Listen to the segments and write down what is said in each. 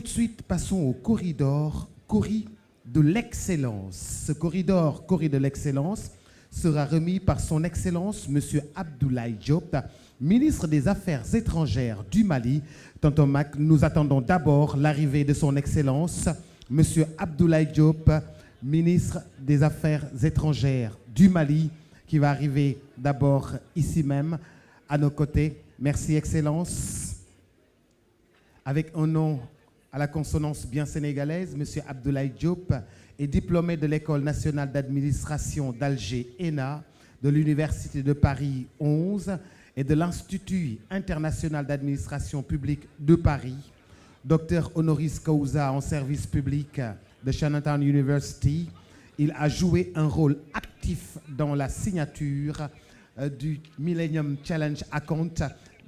Tout de suite, passons au corridor de l'excellence. Ce corridor de l'excellence sera remis par son Excellence M. Abdoulaye Diop, ministre des Affaires étrangères du Mali. Tonton Mac, nous attendons d'abord l'arrivée de son Excellence M. Abdoulaye Diop, ministre des Affaires étrangères du Mali, qui va arriver d'abord ici même, à nos côtés. Merci, Excellence. Avec un nom à la consonance bien sénégalaise, M. Abdoulaye Diop est diplômé de l'École nationale d'administration d'Alger, ENA, de l'Université de Paris 11 et de l'Institut international d'administration publique de Paris, docteur honoris causa en service public de Chinatown University. Il a joué un rôle actif dans la signature du Millennium Challenge Account.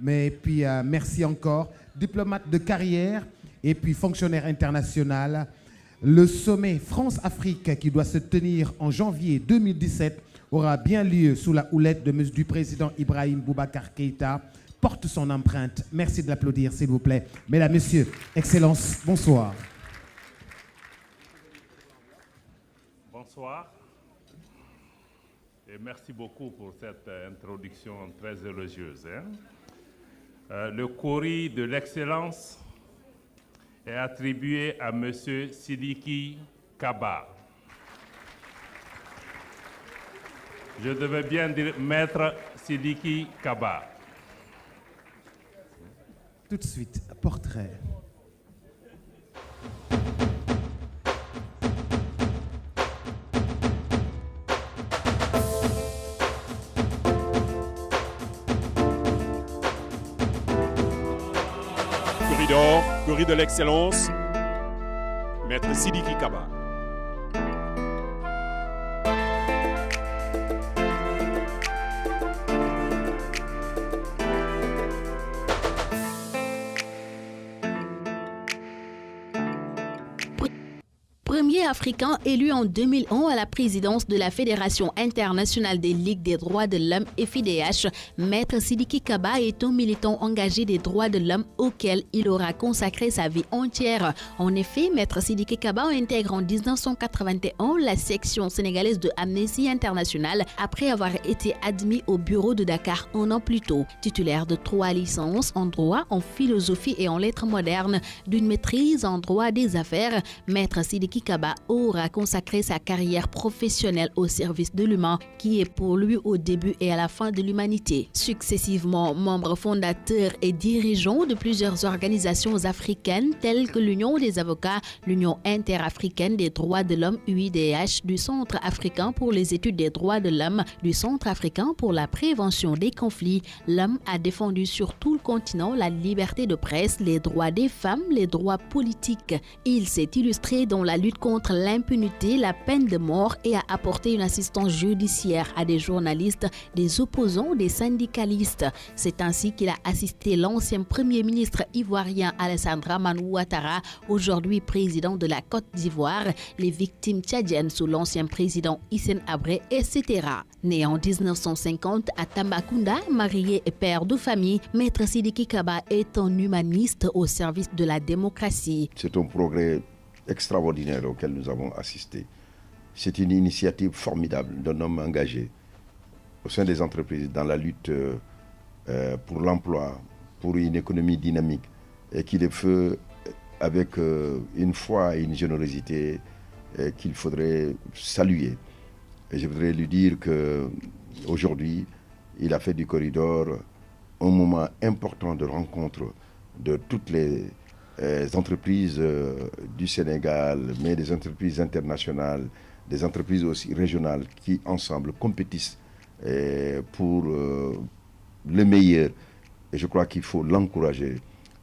Mais puis, merci encore. Diplomate de carrière et puis fonctionnaire international. Le sommet France-Afrique qui doit se tenir en janvier 2017 aura bien lieu sous la houlette du président Ibrahim Boubacar Keïta. Porte son empreinte. Merci de l'applaudir, s'il vous plaît. Mesdames, Messieurs, Excellence, bonsoir. Bonsoir. Et merci beaucoup pour cette introduction très élogieuse. Le Cori de l'excellence est attribué à M. Sidiki Kaba. Je devais bien dire Maître Sidiki Kaba. Tout de suite, portrait. Corridor de l'excellence, Maître Sidiki Kaba. Premier africain élu en 2001 à la présidence de la Fédération internationale des ligues des droits de l'homme FIDH, Maître Sidiki Kaba est un militant engagé des droits de l'homme auquel il aura consacré sa vie entière. En effet, Maître Sidiki Kaba intègre en 1981 la section sénégalaise de Amnesty International après avoir été admis au bureau de Dakar un an plus tôt. Titulaire de 3 licences en droit, en philosophie et en lettres modernes, d'une maîtrise en droit des affaires, Maître Sidiki Kaba aura consacré sa carrière professionnelle au service de l'humain qui est pour lui au début et à la fin de l'humanité. Successivement membre fondateur et dirigeant de plusieurs organisations africaines telles que l'Union des avocats, l'Union interafricaine des droits de l'homme UIDH, du Centre africain pour les études des droits de l'homme, du Centre africain pour la prévention des conflits, l'homme a défendu sur tout le continent la liberté de presse, les droits des femmes, les droits politiques. Il s'est illustré dans la lutte contre l'impunité, la peine de mort et a apporté une assistance judiciaire à des journalistes, des opposants, des syndicalistes. C'est ainsi qu'il a assisté l'ancien premier ministre ivoirien Alassane Dramane Ouattara, aujourd'hui président de la Côte d'Ivoire, les victimes tchadiennes sous l'ancien président Hissène Habré, etc. Né en 1950 à Tambacounda, marié et père de famille, Maître Sidiki Kaba est un humaniste au service de la démocratie. C'est un progrès extraordinaire auquel nous avons assisté. C'est une initiative formidable d'un homme engagé au sein des entreprises dans la lutte pour l'emploi, pour une économie dynamique et qui le fait avec une foi et une générosité qu'il faudrait saluer. Et je voudrais lui dire qu'aujourd'hui, il a fait du corridor un moment important de rencontre de toutes les entreprises du Sénégal, mais des entreprises internationales, des entreprises aussi régionales qui ensemble compétissent pour le meilleur. Et je crois qu'il faut l'encourager.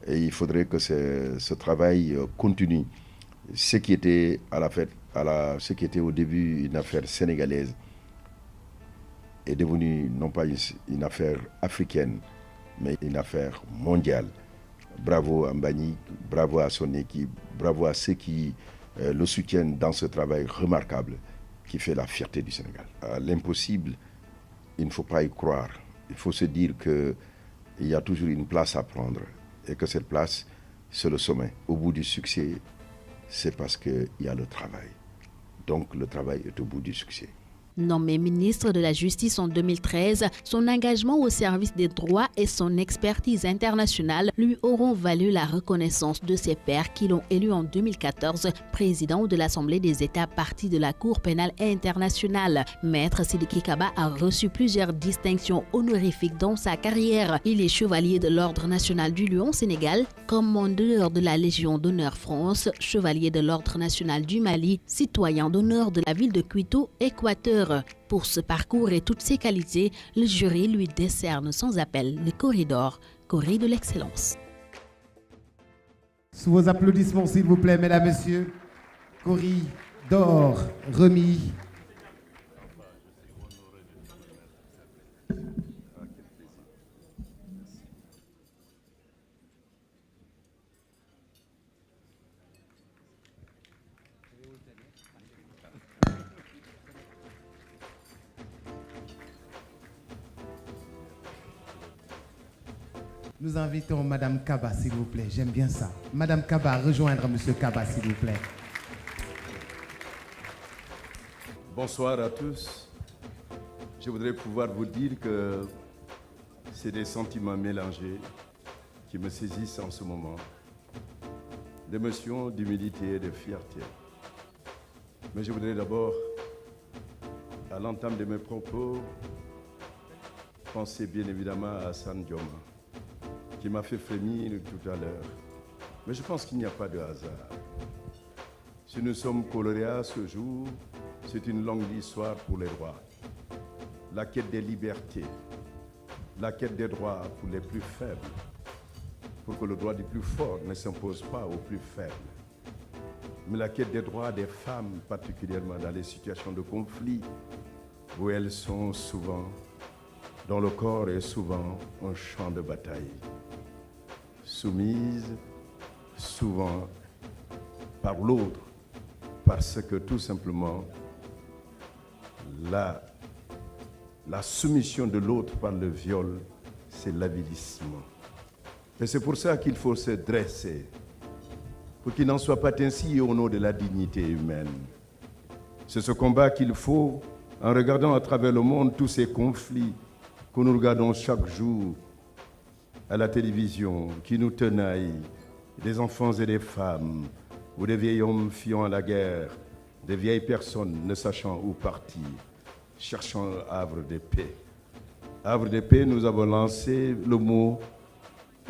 Et il faudrait que ce travail continue. Ce qui était ce qui était au début une affaire sénégalaise est devenu non pas une affaire africaine, mais une affaire mondiale. Bravo à Mbagnick, bravo à son équipe, bravo à ceux qui le soutiennent dans ce travail remarquable qui fait la fierté du Sénégal. À l'impossible, il ne faut pas y croire. Il faut se dire qu'il y a toujours une place à prendre et que cette place, c'est le sommet. Au bout du succès, c'est parce qu'il y a le travail. Donc le travail est au bout du succès. Nommé ministre de la Justice en 2013, son engagement au service des droits et son expertise internationale lui auront valu la reconnaissance de ses pairs qui l'ont élu en 2014 président de l'Assemblée des États partie de la Cour pénale internationale. Maître Sidiki Kaba a reçu plusieurs distinctions honorifiques dans sa carrière. Il est chevalier de l'Ordre national du Lion Sénégal, commandeur de la Légion d'honneur France, chevalier de l'Ordre national du Mali, citoyen d'honneur de la ville de Quito, Équateur. Pour ce parcours et toutes ses qualités, le jury lui décerne sans appel le corridor de l'excellence. Sous vos applaudissements, s'il vous plaît, mesdames, messieurs, corridor remis. Nous invitons Madame Kaba, s'il vous plaît. J'aime bien ça. Madame Kaba, rejoindre Monsieur Kaba, s'il vous plaît. Bonsoir à tous. Je voudrais pouvoir vous dire que c'est des sentiments mélangés qui me saisissent en ce moment. D'émotion, d'humilité et de fierté. Mais je voudrais d'abord, à l'entame de mes propos, penser bien évidemment à Hassan Dioma, qui m'a fait frémir tout à l'heure. Mais je pense qu'il n'y a pas de hasard. Si nous sommes lauréats ce jour, c'est une longue histoire pour les droits. La quête des libertés, la quête des droits pour les plus faibles, pour que le droit du plus fort ne s'impose pas aux plus faibles. Mais la quête des droits des femmes, particulièrement dans les situations de conflit, où elles sont souvent, dont le corps est souvent un champ de bataille. Soumise souvent par l'autre, parce que tout simplement la soumission de l'autre par le viol, c'est l'avilissement. Et c'est pour ça qu'il faut se dresser, pour qu'il n'en soit pas ainsi au nom de la dignité humaine. C'est ce combat qu'il faut, en regardant à travers le monde tous ces conflits que nous regardons chaque jour à la télévision, qui nous tenaillent, des enfants et des femmes, ou des vieils hommes fuyant à la guerre, des vieilles personnes ne sachant où partir, cherchant havre de paix. Havre de paix, nous avons lancé le mot.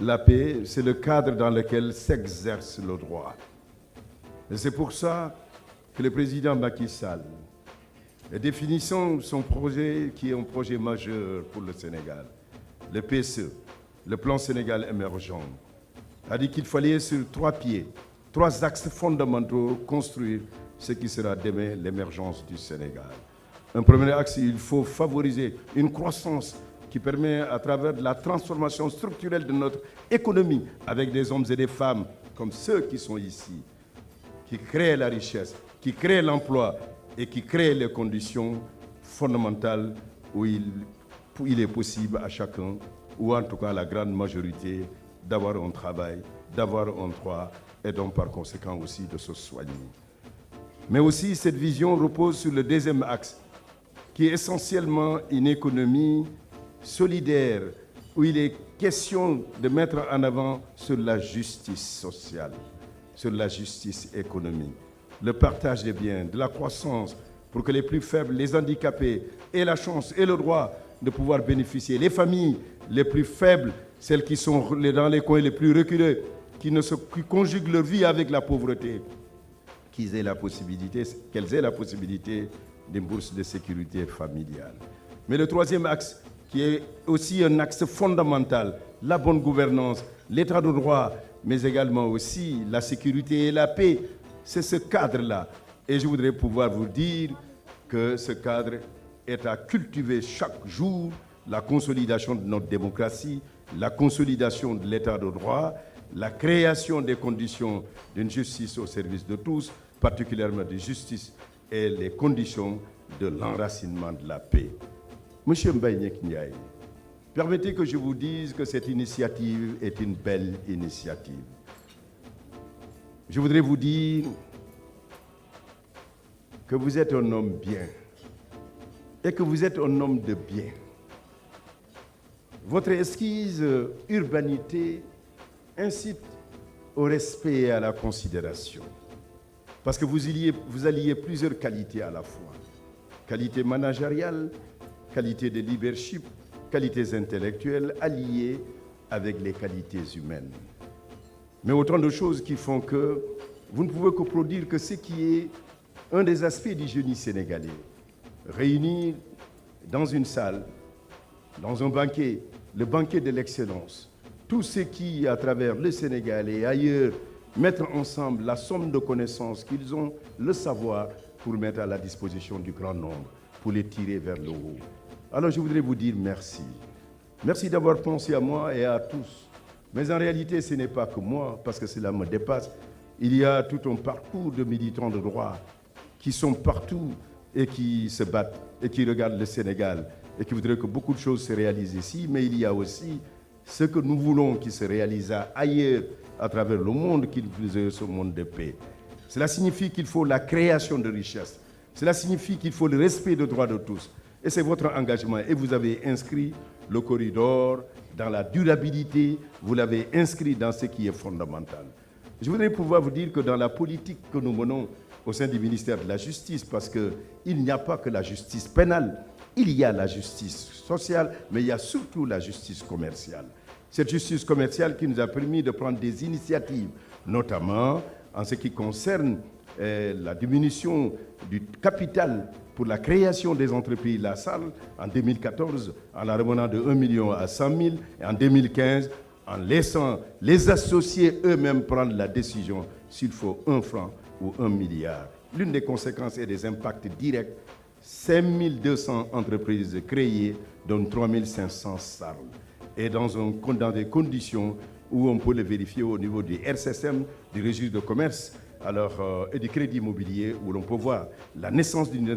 La paix, c'est le cadre dans lequel s'exerce le droit. Et c'est pour ça que le président Macky Sall, définissant son projet, qui est un projet majeur pour le Sénégal, le PSE, le plan Sénégal émergent, a dit qu'il fallait sur 3 pieds, 3 axes fondamentaux construire ce qui sera demain l'émergence du Sénégal. Un premier axe, il faut favoriser une croissance qui permet, à travers la transformation structurelle de notre économie, avec des hommes et des femmes comme ceux qui sont ici, qui créent la richesse, qui créent l'emploi et qui créent les conditions fondamentales où il est possible à chacun, ou en tout cas à la grande majorité, d'avoir un travail, d'avoir un droit et donc par conséquent aussi de se soigner. Mais aussi cette vision repose sur le deuxième axe, qui est essentiellement une économie solidaire, où il est question de mettre en avant sur la justice sociale, sur la justice économique, le partage des biens, de la croissance, pour que les plus faibles, les handicapés, aient la chance et le droit de pouvoir bénéficier. Les familles les plus faibles, celles qui sont dans les coins les plus reculés, qui conjuguent leur vie avec la pauvreté, qu'elles aient la possibilité d'une bourse de sécurité familiale. Mais le troisième axe, qui est aussi un axe fondamental, la bonne gouvernance, l'état de droit, mais également aussi la sécurité et la paix, c'est ce cadre-là. Et je voudrais pouvoir vous dire que ce cadre est à cultiver chaque jour, la consolidation de notre démocratie, la consolidation de l'état de droit, la création des conditions d'une justice au service de tous, particulièrement de justice, et les conditions de l'enracinement de la paix. Monsieur Mbaye Ndiaye, permettez que je vous dise que cette initiative est une belle initiative. je voudrais vous dire que vous êtes un homme bien et que vous êtes un homme de bien. Votre esquisse urbanité incite au respect et à la considération. Parce que vous alliez plusieurs qualités à la fois. Qualité managériale, qualité de leadership, qualités intellectuelles alliées avec les qualités humaines. Mais autant de choses qui font que vous ne pouvez que produire que ce qui est un des aspects du génie sénégalais. Réunir dans une salle, dans un banquet, le banquet de l'excellence, tout ce qui, à travers le Sénégal et ailleurs, mettre ensemble la somme de connaissances qu'ils ont, le savoir, pour mettre à la disposition du grand nombre, pour les tirer vers le haut. Alors je voudrais vous dire merci. Merci d'avoir pensé à moi et à tous. Mais en réalité, ce n'est pas que moi, parce que cela me dépasse. Il y a tout un parcours de militants de droit qui sont partout et qui se battent et qui regardent le Sénégal et qui voudraient que beaucoup de choses se réalisent ici. Mais il y a aussi ce que nous voulons qui se réalise ailleurs, à travers le monde, qu'il faisait ce monde de paix. Cela signifie qu'il faut la création de richesses. Cela signifie qu'il faut le respect des droits de tous. Et c'est votre engagement. Et vous avez inscrit le corridor dans la durabilité. Vous l'avez inscrit dans ce qui est fondamental. Je voudrais pouvoir vous dire que dans la politique que nous menons au sein du ministère de la Justice, parce qu'il n'y a pas que la justice pénale, il y a la justice sociale, mais il y a surtout la justice commerciale. Cette justice commerciale qui nous a permis de prendre des initiatives, notamment en ce qui concerne la diminution du capital pour la création des entreprises La Salle en 2014, en la remenant de 1 million à 100 000, et en 2015, en laissant les associés eux-mêmes prendre la décision s'il faut 1 franc ou 1 milliard. L'une des conséquences et des impacts directs, 5 200 entreprises créées, dont 3 500 salles. Et dans des conditions où on peut le vérifier au niveau du RCSM, du registre de commerce, et du crédit immobilier, où l'on peut voir la naissance d'une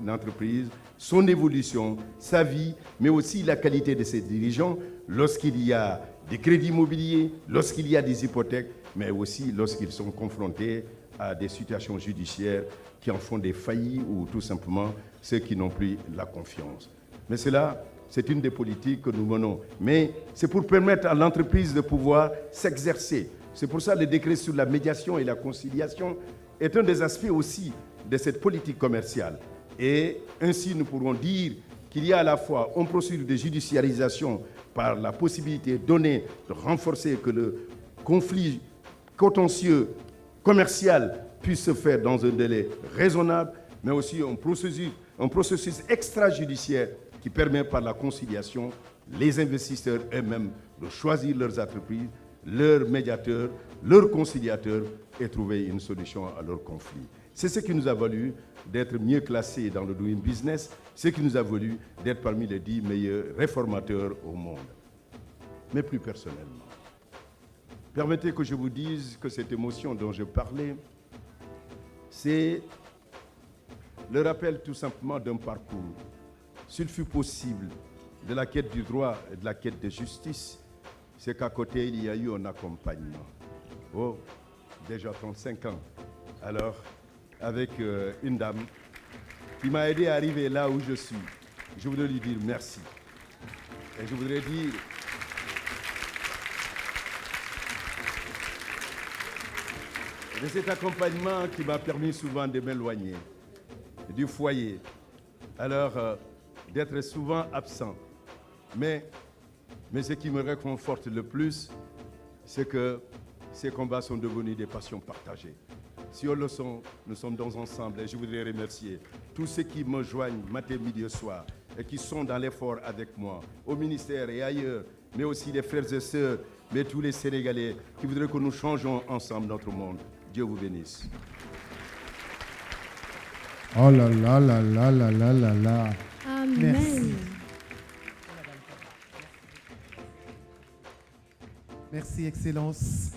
entreprise, son évolution, sa vie, mais aussi la qualité de ses dirigeants, lorsqu'il y a des crédits immobiliers, lorsqu'il y a des hypothèques, mais aussi lorsqu'ils sont confrontés à des situations judiciaires qui en font des faillis ou tout simplement ceux qui n'ont plus la confiance. Mais cela, c'est une des politiques que nous menons. Mais c'est pour permettre à l'entreprise de pouvoir s'exercer. C'est pour ça que le décret sur la médiation et la conciliation est un des aspects aussi de cette politique commerciale. Et ainsi, nous pourrons dire qu'il y a à la fois une procédure de judiciarisation par la possibilité donnée de renforcer que le conflit contentieux commercial puisse se faire dans un délai raisonnable, mais aussi un processus extrajudiciaire qui permet par la conciliation les investisseurs eux-mêmes de choisir leurs entreprises, leurs médiateurs, leurs conciliateurs et trouver une solution à leurs conflits. C'est ce qui nous a valu d'être mieux classés dans le Doing Business, ce qui nous a valu d'être parmi les 10 meilleurs réformateurs au monde. Mais plus personnellement, permettez que je vous dise que cette émotion dont je parlais, c'est le rappel tout simplement d'un parcours, s'il fut possible, de la quête du droit et de la quête de justice. C'est qu'à côté, il y a eu un accompagnement. Oh, déjà 35 ans. Alors, avec une dame qui m'a aidé à arriver là où je suis. Je voudrais lui dire merci. Et je voudrais dire de cet accompagnement qui m'a permis souvent de m'éloigner du foyer. Alors, d'être souvent absent. Mais ce qui me réconforte le plus, c'est que ces combats sont devenus des passions partagées. Si on le sont, nous sommes dans ensemble et je voudrais remercier tous ceux qui me joignent matin, midi et soir et qui sont dans l'effort avec moi, au ministère et ailleurs, mais aussi les frères et sœurs, mais tous les Sénégalais qui voudraient que nous changeons ensemble notre monde. Dieu vous bénisse. Oh là là là là là là là là. Amen. Merci. Merci, Excellence.